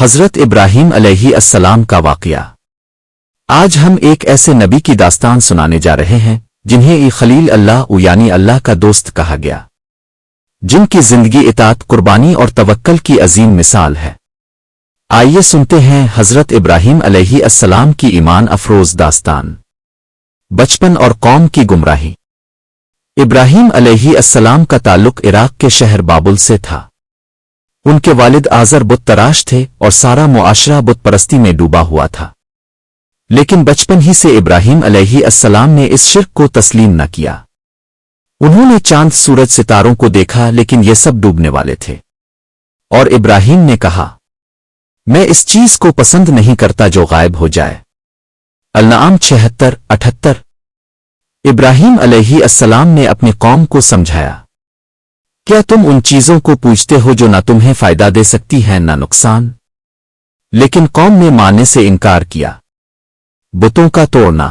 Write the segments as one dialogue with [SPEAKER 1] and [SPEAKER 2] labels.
[SPEAKER 1] حضرت ابراہیم علیہ السلام کا واقعہ۔ آج ہم ایک ایسے نبی کی داستان سنانے جا رہے ہیں جنہیں خلیل اللہ یعنی اللہ کا دوست کہا گیا، جن کی زندگی اطاعت، قربانی اور توکل کی عظیم مثال ہے۔ آئیے سنتے ہیں حضرت ابراہیم علیہ السلام کی ایمان افروز داستان۔ بچپن اور قوم کی گمراہی۔ ابراہیم علیہ السلام کا تعلق عراق کے شہر بابل سے تھا۔ ان کے والد آزر بت تراش تھے اور سارا معاشرہ بت پرستی میں ڈوبا ہوا تھا، لیکن بچپن ہی سے ابراہیم علیہ السلام نے اس شرک کو تسلیم نہ کیا۔ انہوں نے چاند، سورج، ستاروں کو دیکھا لیکن یہ سب ڈوبنے والے تھے، اور ابراہیم نے کہا، میں اس چیز کو پسند نہیں کرتا جو غائب ہو جائے۔ الانعام 76-78۔ ابراہیم علیہ السلام نے اپنی قوم کو سمجھایا، کیا تم ان چیزوں کو پوجتے ہو جو نہ تمہیں فائدہ دے سکتی ہیں نہ نقصان؟ لیکن قوم نے ماننے سے انکار کیا۔ بتوں کا توڑنا۔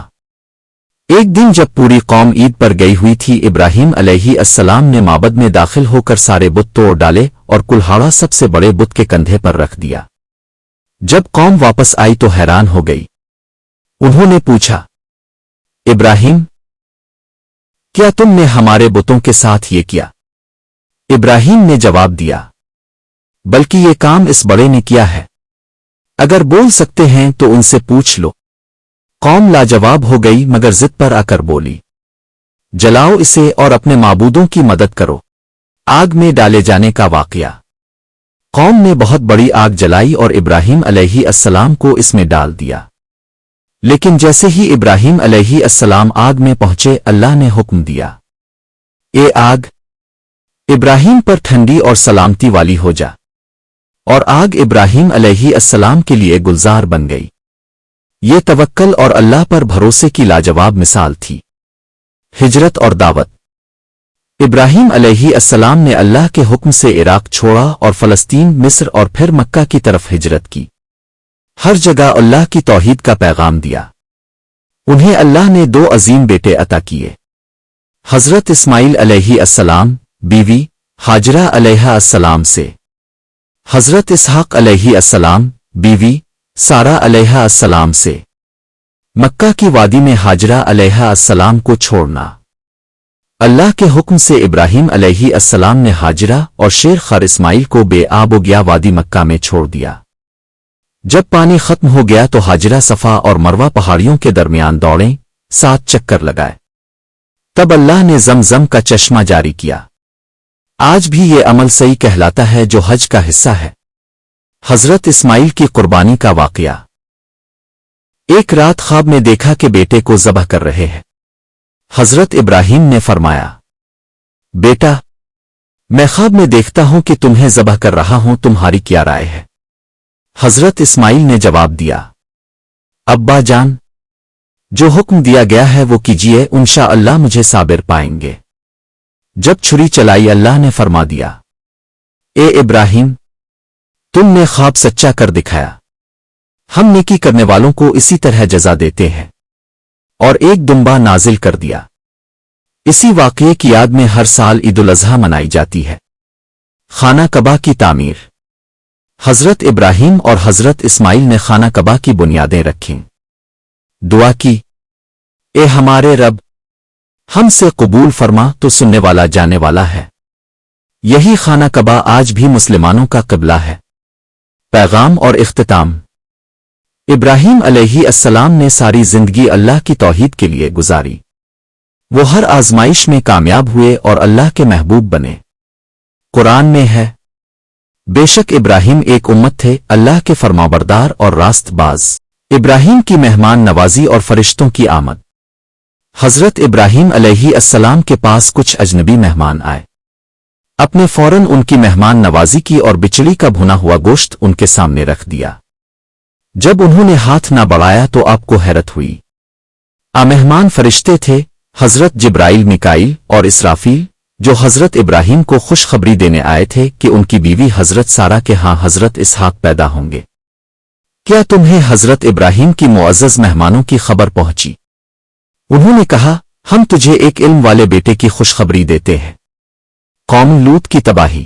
[SPEAKER 1] ایک دن جب پوری قوم عید پر گئی ہوئی تھی، ابراہیم علیہ السلام نے معبد میں داخل ہو کر سارے بت توڑ ڈالے اور کلہاڑا سب سے بڑے بت کے کندھے پر رکھ دیا۔ جب قوم واپس آئی تو حیران ہو گئی۔ انہوں نے پوچھا، ابراہیم، کیا تم نے ہمارے بتوں کے ساتھ یہ کیا؟ ابراہیم نے جواب دیا، بلکہ یہ کام اس بڑے نے کیا ہے۔ اگر بول سکتے ہیں تو ان سے پوچھ لو۔ قوم لاجواب ہو گئی مگر ضد پر آ کر بولی، جلاؤ اسے اور اپنے معبودوں کی مدد کرو۔ آگ میں ڈالے جانے کا واقعہ۔ قوم نے بہت بڑی آگ جلائی اور ابراہیم علیہ السلام کو اس میں ڈال دیا، لیکن جیسے ہی ابراہیم علیہ السلام آگ میں پہنچے، اللہ نے حکم دیا، اے آگ، ابراہیم پر ٹھنڈی اور سلامتی والی ہو جا، اور آگ ابراہیم علیہ السلام کے لیے گلزار بن گئی۔ یہ توکل اور اللہ پر بھروسے کی لاجواب مثال تھی۔ ہجرت اور دعوت۔ ابراہیم علیہ السلام نے اللہ کے حکم سے عراق چھوڑا اور فلسطین، مصر اور پھر مکہ کی طرف ہجرت کی۔ ہر جگہ اللہ کی توحید کا پیغام دیا۔ انہیں اللہ نے 2 عظیم بیٹے عطا کیے، حضرت اسماعیل علیہ السلام بیوی ہاجرہ علیہ السلام سے، حضرت اسحاق علیہ السلام بیوی سارہ علیہ السلام سے۔ مکہ کی وادی میں ہاجرہ علیہ السلام کو چھوڑنا۔ اللہ کے حکم سے ابراہیم علیہ السلام نے ہاجرہ اور شیر خر اسماعیل کو بے آب و گیا وادی مکہ میں چھوڑ دیا۔ جب پانی ختم ہو گیا تو ہاجرہ صفا اور مروہ پہاڑیوں کے درمیان دوڑیں، 7 چکر لگائے۔ تب اللہ نے زمزم کا چشمہ جاری کیا۔ آج بھی یہ عمل صحیح کہلاتا ہے جو حج کا حصہ ہے۔ حضرت اسماعیل کی قربانی کا واقعہ۔ ایک رات خواب میں دیکھا کہ بیٹے کو ذبح کر رہے ہیں۔ حضرت ابراہیم نے فرمایا، بیٹا، میں خواب میں دیکھتا ہوں کہ تمہیں ذبح کر رہا ہوں، تمہاری کیا رائے ہے؟ حضرت اسماعیل نے جواب دیا، ابا جان، جو حکم دیا گیا ہے وہ کیجیے، انشاءاللہ مجھے صابر پائیں گے۔ جب چھری چلائی، اللہ نے فرما دیا، اے ابراہیم، تم نے خواب سچا کر دکھایا۔ ہم نیکی کرنے والوں کو اسی طرح جزا دیتے ہیں۔ اور ایک دمبا نازل کر دیا۔ اسی واقعے کی یاد میں ہر سال عید الاضحیٰ منائی جاتی ہے۔ خانہ کعبہ کی تعمیر۔ حضرت ابراہیم اور حضرت اسماعیل نے خانہ کعبہ کی بنیادیں رکھیں۔ دعا کی، اے ہمارے رب، ہم سے قبول فرما، تو سننے والا جانے والا ہے۔ یہی خانہ کعبہ آج بھی مسلمانوں کا قبلہ ہے۔ پیغام اور اختتام۔ ابراہیم علیہ السلام نے ساری زندگی اللہ کی توحید کے لیے گزاری۔ وہ ہر آزمائش میں کامیاب ہوئے اور اللہ کے محبوب بنے۔ قرآن میں ہے، بے شک ابراہیم ایک امت تھے، اللہ کے فرمانبردار اور راست باز۔ ابراہیم کی مہمان نوازی اور فرشتوں کی آمد۔ حضرت ابراہیم علیہ السلام کے پاس کچھ اجنبی مہمان آئے۔ اپنے فوراً ان کی مہمان نوازی کی اور بچڑی کا بھنا ہوا گوشت ان کے سامنے رکھ دیا۔ جب انہوں نے ہاتھ نہ بڑھایا تو آپ کو حیرت ہوئی۔ مہمان فرشتے تھے، حضرت جبرائیل، میکائیل اور اسرافیل، جو حضرت ابراہیم کو خوشخبری دینے آئے تھے کہ ان کی بیوی حضرت سارہ کے ہاں حضرت اسحاق پیدا ہوں گے۔ کیا تمہیں حضرت ابراہیم کی معزز مہمانوں کی خبر پہنچی؟ انہوں نے کہا، ہم تجھے ایک علم والے بیٹے کی خوشخبری دیتے ہیں۔ قوم لوط کی تباہی۔